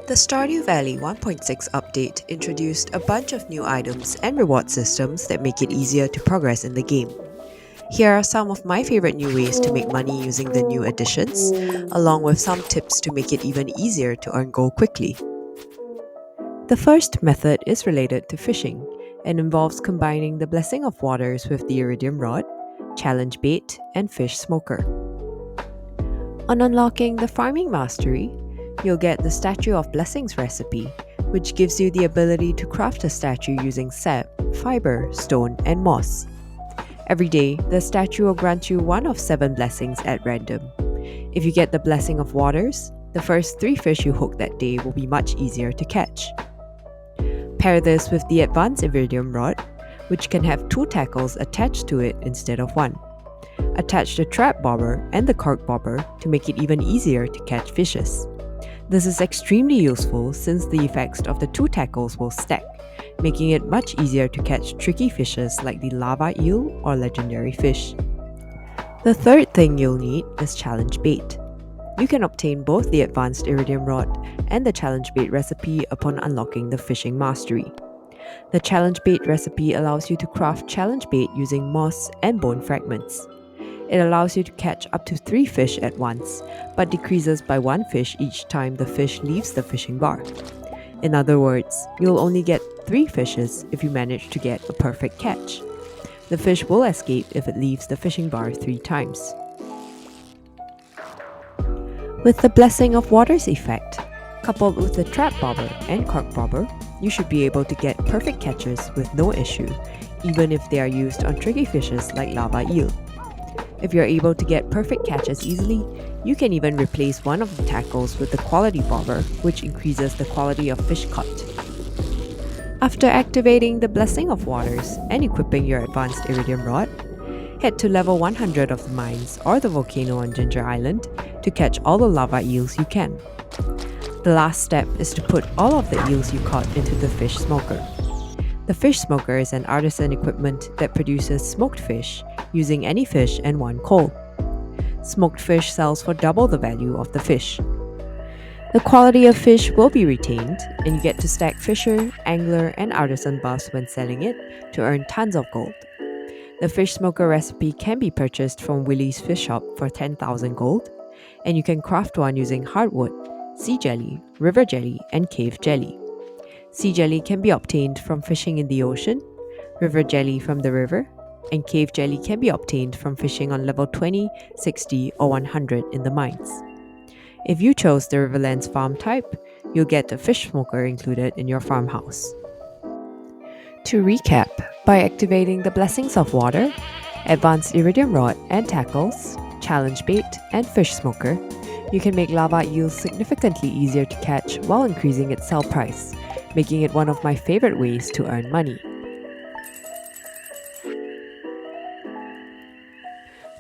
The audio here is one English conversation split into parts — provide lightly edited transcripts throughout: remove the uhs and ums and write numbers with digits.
The Stardew Valley 1.6 update introduced a bunch of new items and reward systems that make it easier to progress in the game. Here are some of my favorite new ways to make money using the new additions, along with some tips to make it even easier to earn gold quickly. The first method is related to fishing and involves combining the Blessing of Waters with the Iridium Rod, Challenge Bait, and Fish Smoker. On unlocking the Farming Mastery, you'll get the Statue of Blessings recipe, which gives you the ability to craft a statue using sap, fiber, stone, and moss. Every day, the statue will grant you one of 7 blessings at random. If you get the Blessing of Waters, the first 3 fish you hook that day will be much easier to catch. Pair this with the Advanced Iridium Rod, which can have 2 tackles attached to it instead of 1. Attach the trap bobber and the cork bobber to make it even easier to catch fishes. This is extremely useful since the effects of the 2 tackles will stack, making it much easier to catch tricky fishes like the lava eel or legendary fish. The third thing you'll need is Challenge Bait. You can obtain both the Advanced Iridium Rod and the Challenge Bait recipe upon unlocking the Fishing Mastery. The Challenge Bait recipe allows you to craft challenge bait using moss and bone fragments. It allows you to catch up to 3 fish at once, but decreases by 1 fish each time the fish leaves the fishing bar. In other words, you'll only get 3 fishes if you manage to get a perfect catch. The fish will escape if it leaves the fishing bar 3 times. With the Blessing of Waters effect, coupled with the trap bobber and cork bobber, you should be able to get perfect catches with no issue, even if they are used on tricky fishes like lava eel. If you're able to get perfect catches easily, you can even replace one of the tackles with the quality bobber, which increases the quality of fish caught. After activating the Blessing of Waters and equipping your Advanced Iridium Rod, head to level 100 of the mines or the volcano on Ginger Island to catch all the lava eels you can. The last step is to put all of the eels you caught into the Fish Smoker. The Fish Smoker is an artisan equipment that produces smoked fish using any fish and 1 coal. Smoked fish sells for double the value of the fish. The quality of fish will be retained, and you get to stack fisher, angler, and artisan buffs when selling it to earn tons of gold. The Fish Smoker recipe can be purchased from Willie's Fish Shop for 10,000 gold, and you can craft one using hardwood, sea jelly, river jelly, and cave jelly. Sea jelly can be obtained from fishing in the ocean, river jelly from the river, and cave jelly can be obtained from fishing on level 20, 60, or 100 in the mines. If you chose the Riverlands farm type, you'll get a fish smoker included in your farmhouse. To recap, by activating the Blessings of Water, Advanced Iridium Rod and Tackles, Challenge Bait, and Fish Smoker, you can make lava eels significantly easier to catch while increasing its sell price, making it one of my favorite ways to earn money.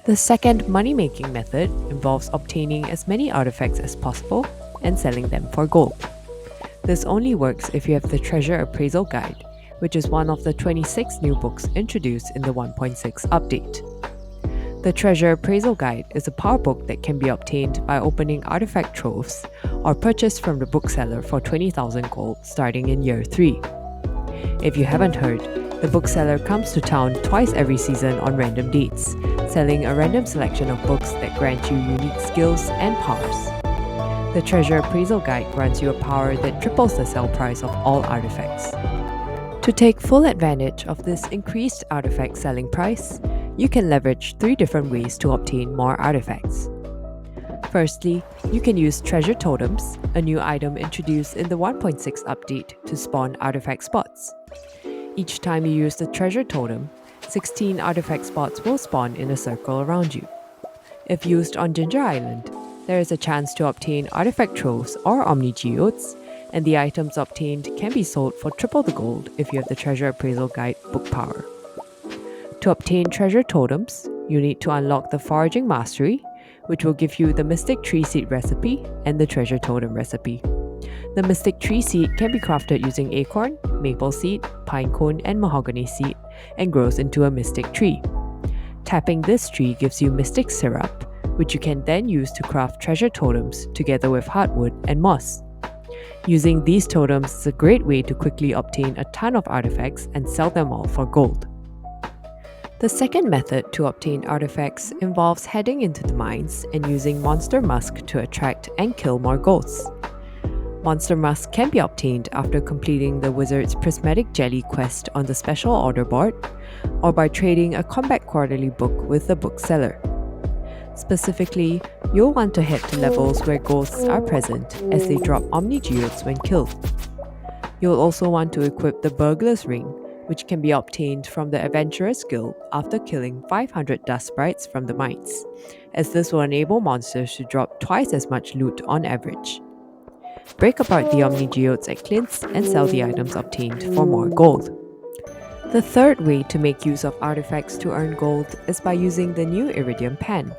The second money-making method involves obtaining as many artifacts as possible and selling them for gold. This only works if you have the Treasure Appraisal Guide, which is one of the 26 new books introduced in the 1.6 update. The Treasure Appraisal Guide is a power book that can be obtained by opening artifact troves or purchased from the bookseller for 20,000 gold starting in year 3. If you haven't heard, the bookseller comes to town twice every season on random dates, selling a random selection of books that grant you unique skills and powers. The Treasure Appraisal Guide grants you a power that triples the sell price of all artifacts. To take full advantage of this increased artifact selling price, you can leverage 3 different ways to obtain more artifacts. Firstly, you can use Treasure Totems, a new item introduced in the 1.6 update to spawn artifact spots. Each time you use the Treasure Totem, 16 artifact spots will spawn in a circle around you. If used on Ginger Island, there is a chance to obtain artifact troves or Omni Geodes, and the items obtained can be sold for triple the gold if you have the Treasure Appraisal Guide book power. To obtain Treasure Totems, you need to unlock the Foraging Mastery, which will give you the Mystic Tree Seed recipe and the Treasure Totem recipe. The Mystic Tree Seed can be crafted using acorn, maple seed, pine cone, and mahogany seed, and grows into a mystic tree. Tapping this tree gives you Mystic Syrup, which you can then use to craft treasure totems together with hardwood and moss. Using these totems is a great way to quickly obtain a ton of artifacts and sell them all for gold. The second method to obtain artifacts involves heading into the mines and using Monster Musk to attract and kill more ghosts. Monster Musk can be obtained after completing the Wizard's Prismatic Jelly quest on the Special Order board, or by trading a Combat Quarterly book with the bookseller. Specifically, you'll want to head to levels where ghosts are present, as they drop Omni Geodes when killed. You'll also want to equip the Burglar's Ring, which can be obtained from the Adventurers Guild after killing 500 dust sprites from the mines, as this will enable monsters to drop twice as much loot on average. Break apart the Omni Geodes at Clint's and sell the items obtained for more gold. The third way to make use of artifacts to earn gold is by using the new Iridium Pan.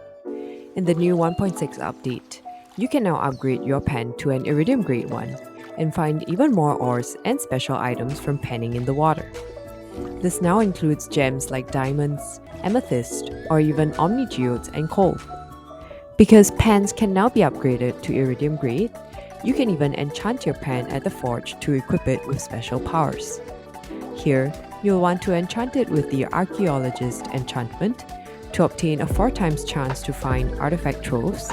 In the new 1.6 update, you can now upgrade your pan to an Iridium Grade 1 and find even more ores and special items from panning in the water. This now includes gems like diamonds, amethyst, or even Omni Geodes and coal. Because pans can now be upgraded to Iridium Grade, you can even enchant your pan at the forge to equip it with special powers. Here, you'll want to enchant it with the Archaeologist enchantment to obtain a 4 times chance to find artifact troves,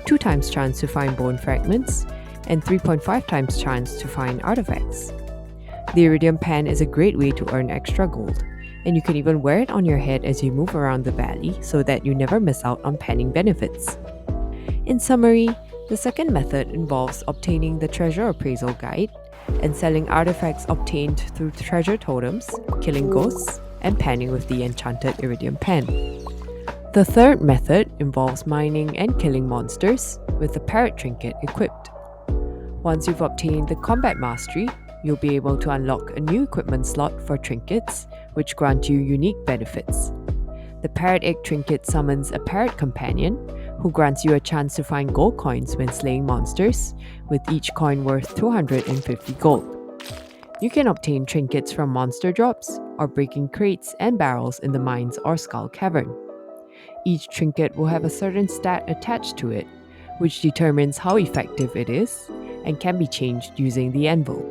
2 times chance to find bone fragments, and 3.5 times chance to find artifacts. The Iridium Pan is a great way to earn extra gold, and you can even wear it on your head as you move around the valley so that you never miss out on panning benefits. In summary, the second method involves obtaining the Treasure Appraisal Guide and selling artifacts obtained through treasure totems, killing ghosts, and panning with the enchanted Iridium Pan. The third method involves mining and killing monsters with the Parrot Trinket equipped. Once you've obtained the Combat Mastery, you'll be able to unlock a new equipment slot for trinkets, which grant you unique benefits. The Parrot Egg Trinket summons a Parrot Companion, who grants you a chance to find gold coins when slaying monsters, with each coin worth 250 gold. You can obtain trinkets from monster drops, or breaking crates and barrels in the mines or Skull Cavern. Each trinket will have a certain stat attached to it, which determines how effective it is, and can be changed using the anvil.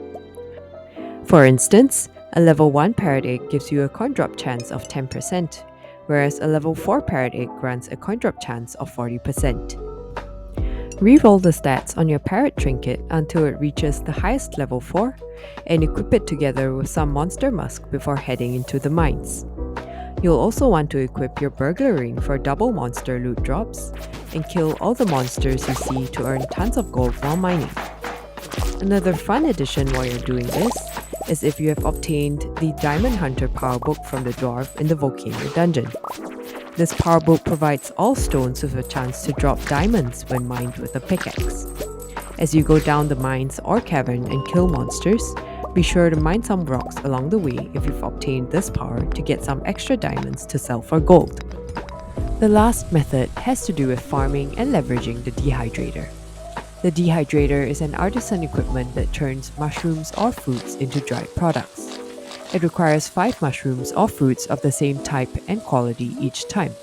For instance, a level 1 Parrot Egg gives you a coin drop chance of 10%, whereas a level 4 Parrot Egg grants a coin drop chance of 40%. Reroll the stats on your Parrot Trinket until it reaches the highest level 4, and equip it together with some Monster Musk before heading into the mines. You'll also want to equip your Burglar Ring for double monster loot drops, and kill all the monsters you see to earn tons of gold while mining. Another fun addition while you're doing this is if you have obtained the Diamond Hunter Power Book from the Dwarf in the Volcano Dungeon. This Power Book provides all stones with a chance to drop diamonds when mined with a pickaxe. As you go down the mines or cavern and kill monsters, be sure to mine some rocks along the way if you've obtained this power to get some extra diamonds to sell for gold. The last method has to do with farming and leveraging the Dehydrator. The Dehydrator is an artisan equipment that turns mushrooms or fruits into dried products. It requires 5 mushrooms or fruits of the same type and quality each time.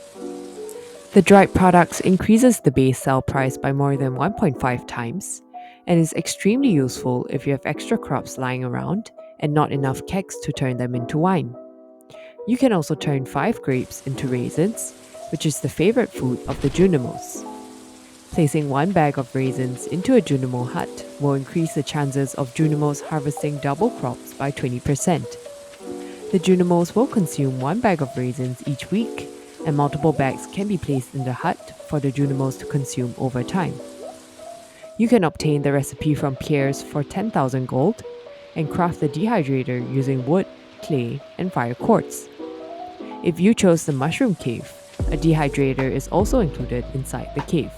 The dried products increases the base sell price by more than 1.5 times, and is extremely useful if you have extra crops lying around and not enough kegs to turn them into wine. You can also turn 5 grapes into raisins, which is the favorite food of the Junimos. Placing 1 bag of raisins into a Junimo hut will increase the chances of Junimos harvesting double crops by 20%. The Junimos will consume 1 bag of raisins each week, and multiple bags can be placed in the hut for the Junimos to consume over time. You can obtain the recipe from Pierre's for 10,000 gold, and craft the Dehydrator using wood, clay, and fire quartz. If you chose the Mushroom Cave, a Dehydrator is also included inside the cave.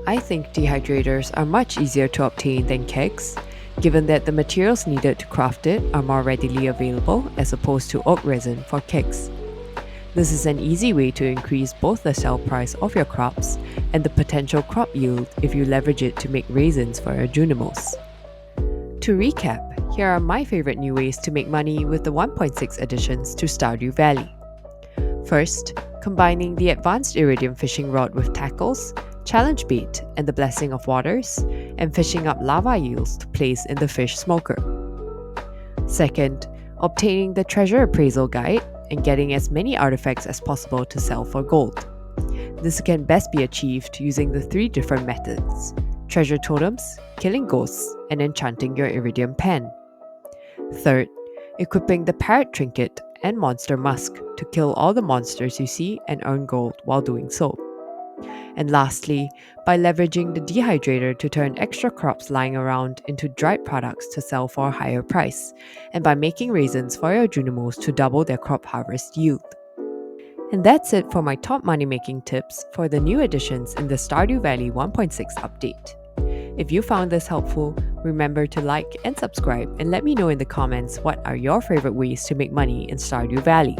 I think dehydrators are much easier to obtain than kegs, given that the materials needed to craft it are more readily available as opposed to oak resin for kegs. This is an easy way to increase both the sell price of your crops and the potential crop yield if you leverage it to make raisins for your Junimos. To recap, here are my favorite new ways to make money with the 1.6 additions to Stardew Valley. First, combining the advanced iridium fishing rod with tackles, challenge bait and the blessing of waters, and fishing up lava eels to place in the fish smoker. Second, obtaining the treasure appraisal guide and getting as many artifacts as possible to sell for gold. This can best be achieved using the 3 different methods: treasure totems, killing ghosts, and enchanting your iridium pen. Third, equipping the parrot trinket and monster musk to kill all the monsters you see and earn gold while doing so. And lastly, by leveraging the dehydrator to turn extra crops lying around into dried products to sell for a higher price, and by making raisins for your Junimos to double their crop harvest yield. And that's it for my top money making tips for the new additions in the Stardew Valley 1.6 update. If you found this helpful, remember to like and subscribe and let me know in the comments what are your favorite ways to make money in Stardew Valley.